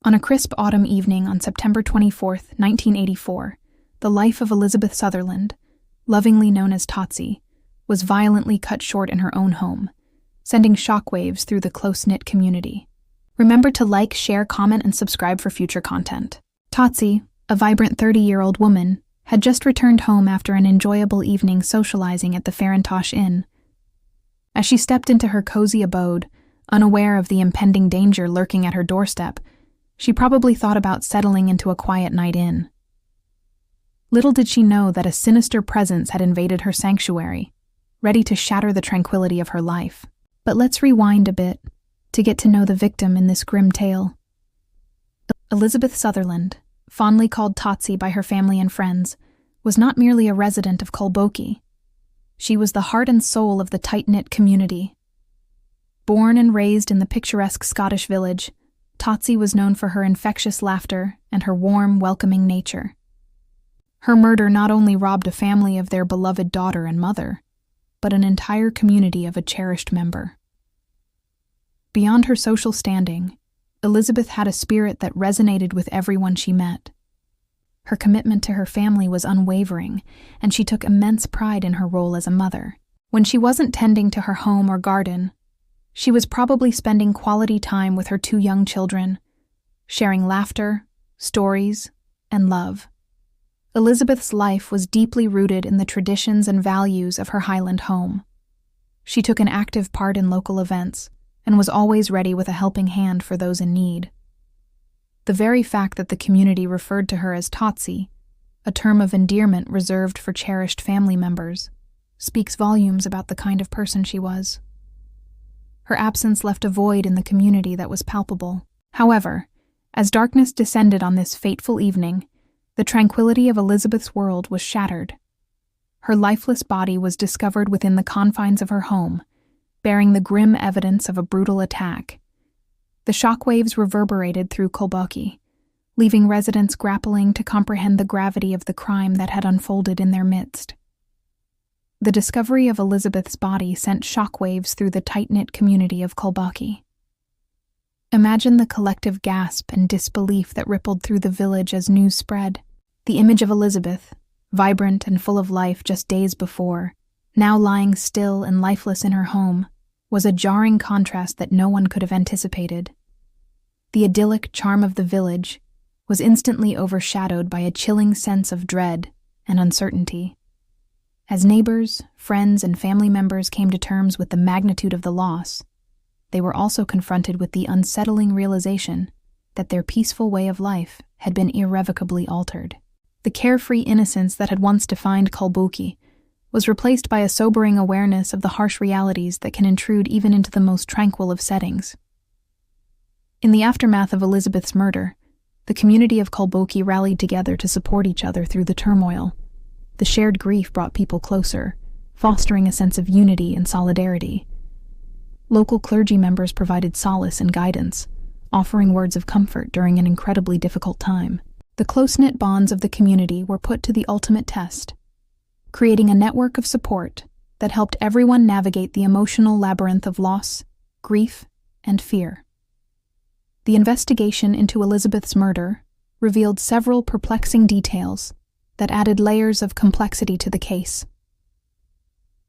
On a crisp autumn evening on September 24, 1984, the life of Elizabeth Sutherland, lovingly known as Totsie, was violently cut short in her own home, sending shockwaves through the close-knit community. Remember to like, share, comment, and subscribe for future content. Totsie, a vibrant 30-year-old woman, had just returned home after an enjoyable evening socializing at the Farintosh Inn. As she stepped into her cozy abode, unaware of the impending danger lurking at her doorstep, she probably thought about settling into a quiet night in. Little did she know that a sinister presence had invaded her sanctuary, ready to shatter the tranquility of her life. But let's rewind a bit to get to know the victim in this grim tale. Elizabeth Sutherland, fondly called Totsie by her family and friends, was not merely a resident of Kolboki. She was the heart and soul of the tight-knit community. Born and raised in the picturesque Scottish village, Totsie was known for her infectious laughter and her warm, welcoming nature. Her murder not only robbed a family of their beloved daughter and mother, but an entire community of a cherished member. Beyond her social standing, Elizabeth had a spirit that resonated with everyone she met. Her commitment to her family was unwavering, and she took immense pride in her role as a mother. When she wasn't tending to her home or garden, she was probably spending quality time with her 2 young children, sharing laughter, stories, and love. Elizabeth's life was deeply rooted in the traditions and values of her Highland home. She took an active part in local events and was always ready with a helping hand for those in need. The very fact that the community referred to her as Totsie, a term of endearment reserved for cherished family members, speaks volumes about the kind of person she was. Her absence left a void in the community that was palpable. However, as darkness descended on this fateful evening, the tranquility of Elizabeth's world was shattered. Her lifeless body was discovered within the confines of her home, bearing the grim evidence of a brutal attack. The shockwaves reverberated through Kolboki, leaving residents grappling to comprehend the gravity of the crime that had unfolded in their midst. The discovery of Elizabeth's body sent shockwaves through the tight-knit community of Kolboki. Imagine the collective gasp and disbelief that rippled through the village as news spread. The image of Elizabeth, vibrant and full of life just days before, now lying still and lifeless in her home, was a jarring contrast that no one could have anticipated. The idyllic charm of the village was instantly overshadowed by a chilling sense of dread and uncertainty. As neighbors, friends, and family members came to terms with the magnitude of the loss, they were also confronted with the unsettling realization that their peaceful way of life had been irrevocably altered. The carefree innocence that had once defined Kolboki was replaced by a sobering awareness of the harsh realities that can intrude even into the most tranquil of settings. In the aftermath of Elizabeth's murder, the community of Kolboki rallied together to support each other through the turmoil. The shared grief brought people closer, fostering a sense of unity and solidarity. Local clergy members provided solace and guidance, offering words of comfort during an incredibly difficult time. The close-knit bonds of the community were put to the ultimate test, creating a network of support that helped everyone navigate the emotional labyrinth of loss, grief, and fear. The investigation into Elizabeth's murder revealed several perplexing details that added layers of complexity to the case.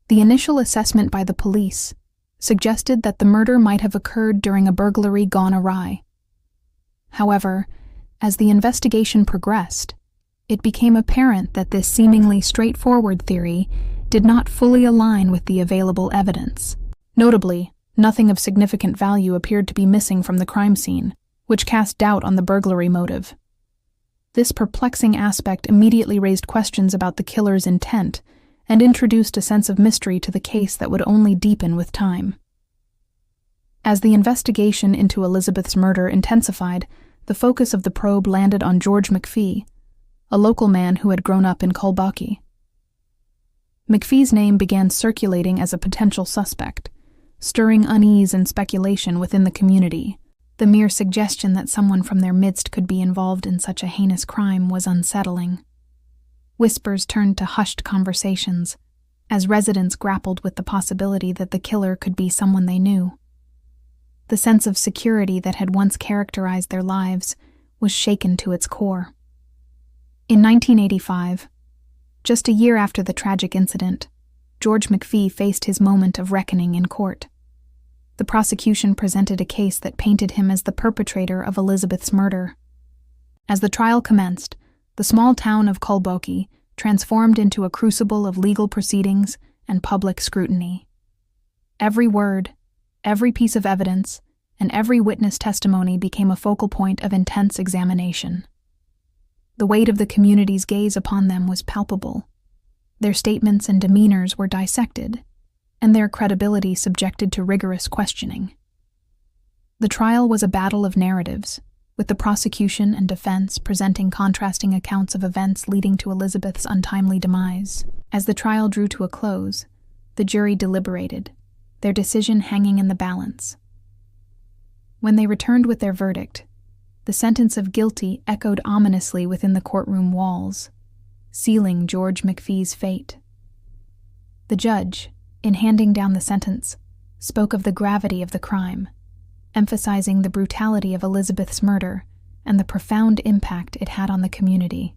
The initial assessment by the police suggested that the murder might have occurred during a burglary gone awry. However, as the investigation progressed, it became apparent that this seemingly straightforward theory did not fully align with the available evidence. Notably, nothing of significant value appeared to be missing from the crime scene, which cast doubt on the burglary motive. This perplexing aspect immediately raised questions about the killer's intent and introduced a sense of mystery to the case that would only deepen with time. As the investigation into Elizabeth's murder intensified, the focus of the probe landed on George McPhee, a local man who had grown up in Kolboki. McPhee's name began circulating as a potential suspect, stirring unease and speculation within the community. The mere suggestion that someone from their midst could be involved in such a heinous crime was unsettling. Whispers turned to hushed conversations, as residents grappled with the possibility that the killer could be someone they knew. The sense of security that had once characterized their lives was shaken to its core. In 1985, just a year after the tragic incident, George McPhee faced his moment of reckoning in court. The prosecution presented a case that painted him as the perpetrator of Elizabeth's murder. As the trial commenced, the small town of Culbokie transformed into a crucible of legal proceedings and public scrutiny. Every word, every piece of evidence, and every witness testimony became a focal point of intense examination. The weight of the community's gaze upon them was palpable. Their statements and demeanors were dissected, and their credibility subjected to rigorous questioning. The trial was a battle of narratives, with the prosecution and defense presenting contrasting accounts of events leading to Elizabeth's untimely demise. As the trial drew to a close, the jury deliberated, their decision hanging in the balance. When they returned with their verdict, the sentence of guilty echoed ominously within the courtroom walls, sealing George McPhee's fate. The judge, in handing down the sentence, spoke of the gravity of the crime, emphasizing the brutality of Elizabeth's murder and the profound impact it had on the community.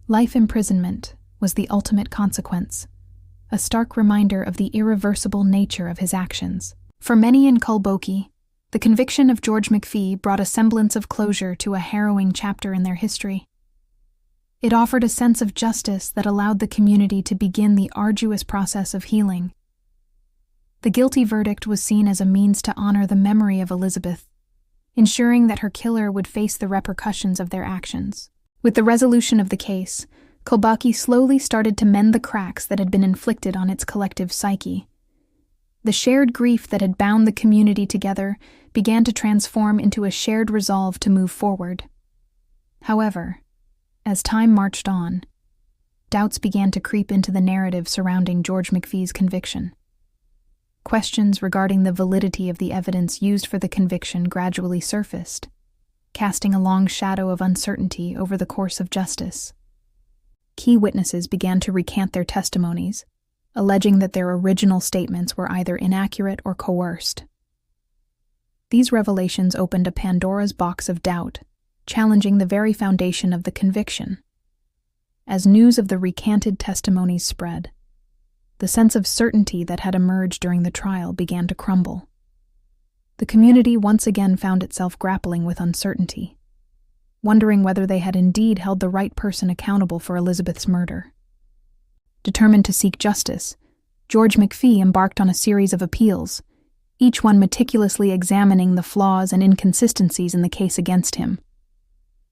Life imprisonment was the ultimate consequence, a stark reminder of the irreversible nature of his actions. For many in Culbokie, the conviction of George McPhee brought a semblance of closure to a harrowing chapter in their history. It offered a sense of justice that allowed the community to begin the arduous process of healing. The guilty verdict was seen as a means to honor the memory of Elizabeth, ensuring that her killer would face the repercussions of their actions. With the resolution of the case, Culbokie slowly started to mend the cracks that had been inflicted on its collective psyche. The shared grief that had bound the community together began to transform into a shared resolve to move forward. However, as time marched on, doubts began to creep into the narrative surrounding George McPhee's conviction. Questions regarding the validity of the evidence used for the conviction gradually surfaced, casting a long shadow of uncertainty over the course of justice. Key witnesses began to recant their testimonies, alleging that their original statements were either inaccurate or coerced. These revelations opened a Pandora's box of doubt, challenging the very foundation of the conviction. As news of the recanted testimonies spread, the sense of certainty that had emerged during the trial began to crumble. The community once again found itself grappling with uncertainty, wondering whether they had indeed held the right person accountable for Elizabeth's murder. Determined to seek justice, George McPhee embarked on a series of appeals, each one meticulously examining the flaws and inconsistencies in the case against him.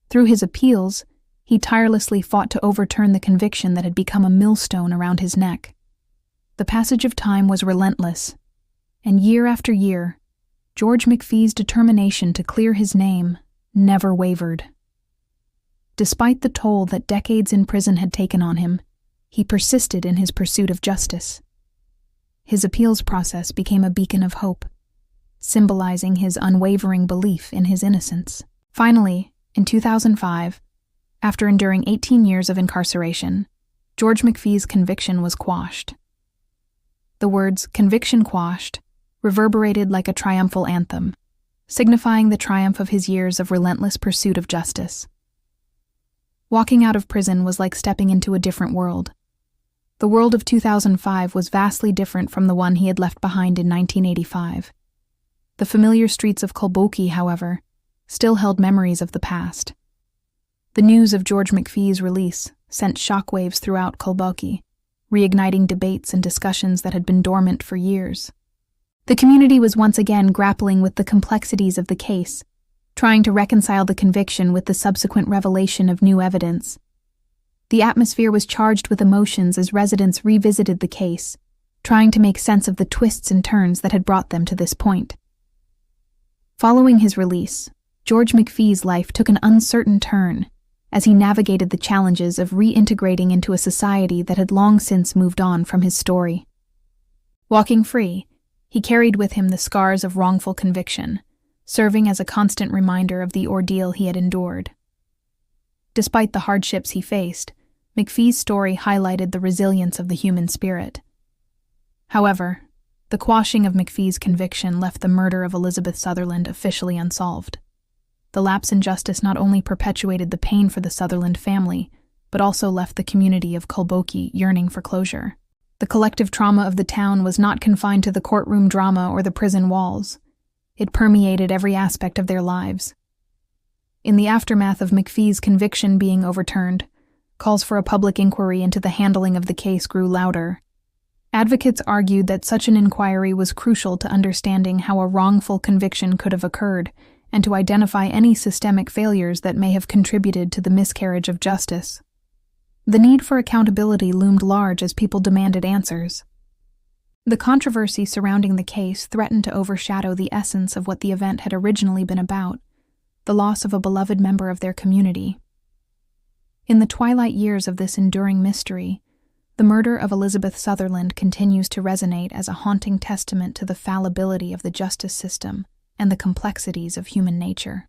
Through his appeals, he tirelessly fought to overturn the conviction that had become a millstone around his neck. The passage of time was relentless, and year after year, George McPhee's determination to clear his name never wavered. Despite the toll that decades in prison had taken on him, he persisted in his pursuit of justice. His appeals process became a beacon of hope, symbolizing his unwavering belief in his innocence. Finally, in 2005, after enduring 18 years of incarceration, George McPhee's conviction was quashed. The words "conviction quashed" reverberated like a triumphal anthem, signifying the triumph of his years of relentless pursuit of justice. Walking out of prison was like stepping into a different world. The world of 2005 was vastly different from the one he had left behind in 1985. The familiar streets of Culbokie, however, still held memories of the past. The news of George McPhee's release sent shockwaves throughout Culbokie, reigniting debates and discussions that had been dormant for years. The community was once again grappling with the complexities of the case, trying to reconcile the conviction with the subsequent revelation of new evidence. The atmosphere was charged with emotions as residents revisited the case, trying to make sense of the twists and turns that had brought them to this point. Following his release, George McPhee's life took an uncertain turn as he navigated the challenges of reintegrating into a society that had long since moved on from his story. Walking free, he carried with him the scars of wrongful conviction, serving as a constant reminder of the ordeal he had endured. Despite the hardships he faced, McPhee's story highlighted the resilience of the human spirit. However, The quashing of McPhee's conviction left the murder of Elizabeth Sutherland officially unsolved. The lapse in justice not only perpetuated the pain for the Sutherland family, but also left the community of Culbokie yearning for closure. The collective trauma of the town was not confined to the courtroom drama or the prison walls. It permeated every aspect of their lives. In the aftermath of McPhee's conviction being overturned, calls for a public inquiry into the handling of the case grew louder. Advocates argued that such an inquiry was crucial to understanding how a wrongful conviction could have occurred and to identify any systemic failures that may have contributed to the miscarriage of justice. The need for accountability loomed large as people demanded answers. The controversy surrounding the case threatened to overshadow the essence of what the event had originally been about, the loss of a beloved member of their community. In the twilight years of this enduring mystery, the murder of Elizabeth Sutherland continues to resonate as a haunting testament to the fallibility of the justice system and the complexities of human nature.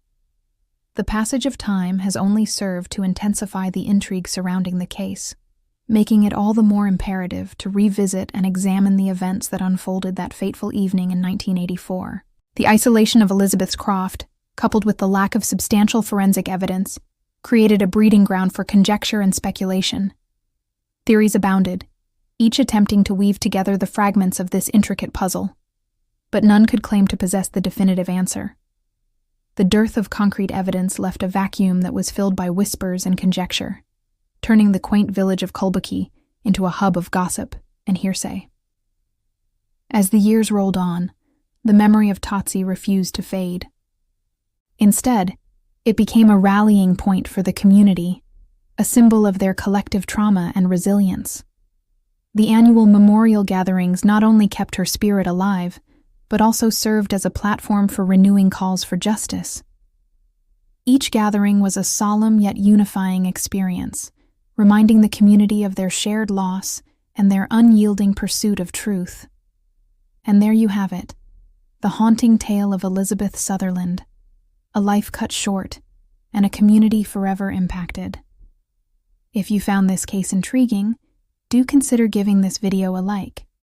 The passage of time has only served to intensify the intrigue surrounding the case, making it all the more imperative to revisit and examine the events that unfolded that fateful evening in 1984. The isolation of Elizabeth's Croft, coupled with the lack of substantial forensic evidence, created a breeding ground for conjecture and speculation. Theories abounded, each attempting to weave together the fragments of this intricate puzzle, but none could claim to possess the definitive answer. The dearth of concrete evidence left a vacuum that was filled by whispers and conjecture, turning the quaint village of Culbokie into a hub of gossip and hearsay. As the years rolled on, the memory of Totsie refused to fade. Instead, it became a rallying point for the community, a symbol of their collective trauma and resilience. The annual memorial gatherings not only kept her spirit alive, but also served as a platform for renewing calls for justice. Each gathering was a solemn yet unifying experience, reminding the community of their shared loss and their unyielding pursuit of truth. And there you have it, the haunting tale of Elizabeth Sutherland, a life cut short, and a community forever impacted. If you found this case intriguing, do consider giving this video a like.